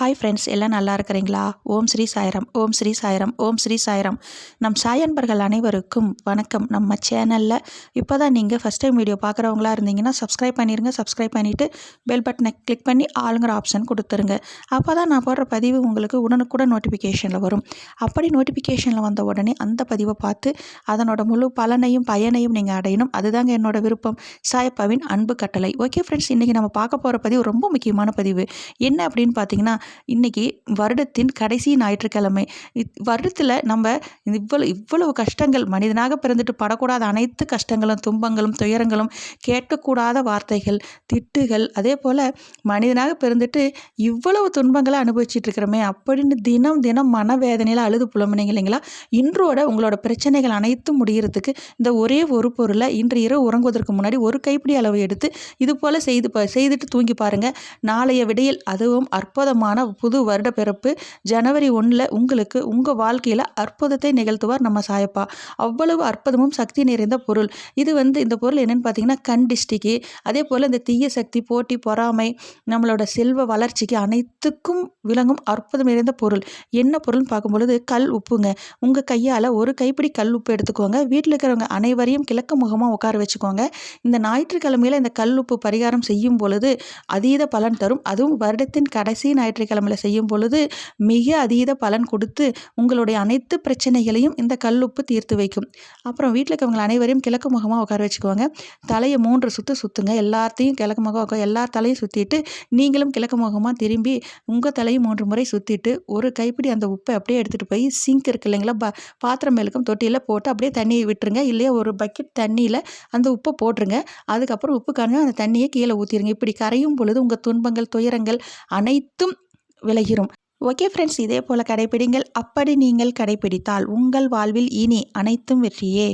Hi friends, எல்லாம் நல்லா இருக்கிறீங்களா? ஓம் ஸ்ரீ சாய்ராம், ஓம் ஸ்ரீ சாய்ராம், ஓம் ஸ்ரீ சாய்ராம். நம் சாயன்பர்கள் அனைவருக்கும் வணக்கம். நம்ம சேனலில் இப்போ தான் நீங்கள் ஃபஸ்ட் டைம் வீடியோ பார்க்குறவங்களா இருந்தீங்கன்னா சப்ஸ்கிரைப் பண்ணிடுங்க. சப்ஸ்கிரைப் பண்ணிவிட்டு பெல் பட்டனை கிளிக் பண்ணி ஆளுங்கிற ஆப்ஷன் கொடுத்துருங்க. அப்போ தான் நான் போடுற பதிவு உங்களுக்கு உடனுக்குடன் நோட்டிஃபிகேஷனில் வரும். அப்படி நோட்டிஃபிகேஷனில் வந்த உடனே அந்த பதிவை பார்த்து அதனோட முழு பலனையும் பயனையும் நீங்கள் அடையணும். அதுதாங்க என்னோட விருப்பம். சாயப்பாவின் அன்பு கட்டளை. ஓகே ஃப்ரெண்ட்ஸ், இன்றைக்கி நம்ம பார்க்க போகிற பதிவு ரொம்ப முக்கியமான பதிவு. என்ன அப்படின்னு பார்த்தீங்கன்னா, இன்றைக்கி வருடத்தின் கடைசி ஞாயிற்றுக்கிழமை. வருடத்தில் நம்ம இவ்வளவு கஷ்டங்கள், மனிதனாக பிறந்துட்டு படக்கூடாத அனைத்து கஷ்டங்களும், துன்பங்களும், துயரங்களும், கேட்கக்கூடாத வார்த்தைகள், திட்டுகள், அதே போல் மனிதனாக பிறந்துட்டு இவ்வளவு துன்பங்களை அனுபவிச்சுட்டு இருக்கிறோமே அப்படின்னு தினம் தினம் மனவேதனையில் அழுது புலம்புனீங்க இல்லைங்களா? இன்றோட உங்களோட பிரச்சனைகள் அனைத்தும் முடிகிறதுக்கு இந்த ஒரே ஒரு பொருளை இன்று இரவு உறங்குவதற்கு முன்னாடி ஒரு கைப்பிடி அளவு எடுத்து இது போல் செய்துட்டு தூங்கி பாருங்கள். நாளைய விடையில், அதுவும் அற்புதமான புது வருட பிறப்பு ஜனவரி 1 உங்களுக்கு உங்கள் வாழ்க்கையில் அற்புதத்தை நிகழ்த்துவார் நம்ம சாயப்பா. அவ்வளவு அற்புதமும் சக்தி நிறைந்த பொருள் இது. இந்த பொருள் என்னென்னு பார்த்தீங்கன்னா, கண் டிஸ்டிக்கு, அதே போல் இந்த தீய சக்தி, போட்டி, பொறாமை, நம்மளோட செல்வ வளர்ச்சிக்கு அனைத்துக்கும் விளங்கும் அற்புதம் நிறைந்த பொருள். என்ன பொருள்னு பார்க்கும்பொழுது கல் உப்புங்க. உங்கள் கையால் ஒரு கைப்பிடி கல் உப்பு எடுத்துக்கோங்க. வீட்டில் இருக்கிறவங்க அனைவரையும் கிழக்கு முகமாக உட்கார வச்சுக்கோங்க. இந்த ஞாயிற்றுக்கிழமையில் இந்த கல் உப்பு பரிகாரம் செய்யும் பொழுது அதீத பலன் தரும். அதுவும் வருடத்தின் கடைசி ஞாயிற்றுக்கிழமையில் செய்யும் பொழுது மிக அதீத பலன் கொடுத்து உங்களுடைய அனைத்து பிரச்சனைகளையும் இந்த கல்லுப்பு தீர்த்து வைக்கும். அப்புறம் வீட்டில் இருக்கவங்க அனைவரையும் கிழக்கு முகமாக உட்கார வச்சுக்குவாங்க. தலையை 3 சுற்று சுற்றுங்க. எல்லாத்தையும் கிழக்கு முகம் உட்கார, எல்லா தலையும் சுற்றிட்டு நீங்களும் கிழக்கு முகமாக திரும்பி உங்கள் தலையும் 3 முறை சுற்றிட்டு ஒரு கைப்பிடி அந்த உப்பை அப்படியே எடுத்துகிட்டு போய் சிங்க் இருக்கு இல்லைங்களா, பாத்திரம் மேலுக்கும் தொட்டியில் போட்டு அப்படியே தண்ணியை விட்டுருங்க. இல்லையா ஒரு பக்கெட் தண்ணியில் அந்த உப்பை போட்டுருங்க. அதுக்கப்புறம் உப்பு காணும் அந்த தண்ணியை கீழே ஊற்றிடுங்க. இப்படி கரையும் பொழுது உங்கள் துன்பங்கள், துயரங்கள் அனைத்தும் விலகிரும். ஓகே ஃப்ரெண்ட்ஸ், இதே போல் கடைப்பிடிங்கள். அப்படி நீங்கள் கடைப்பிடித்தால் உங்கள் வாழ்வில் இனி அனைத்தும் வெற்றியே.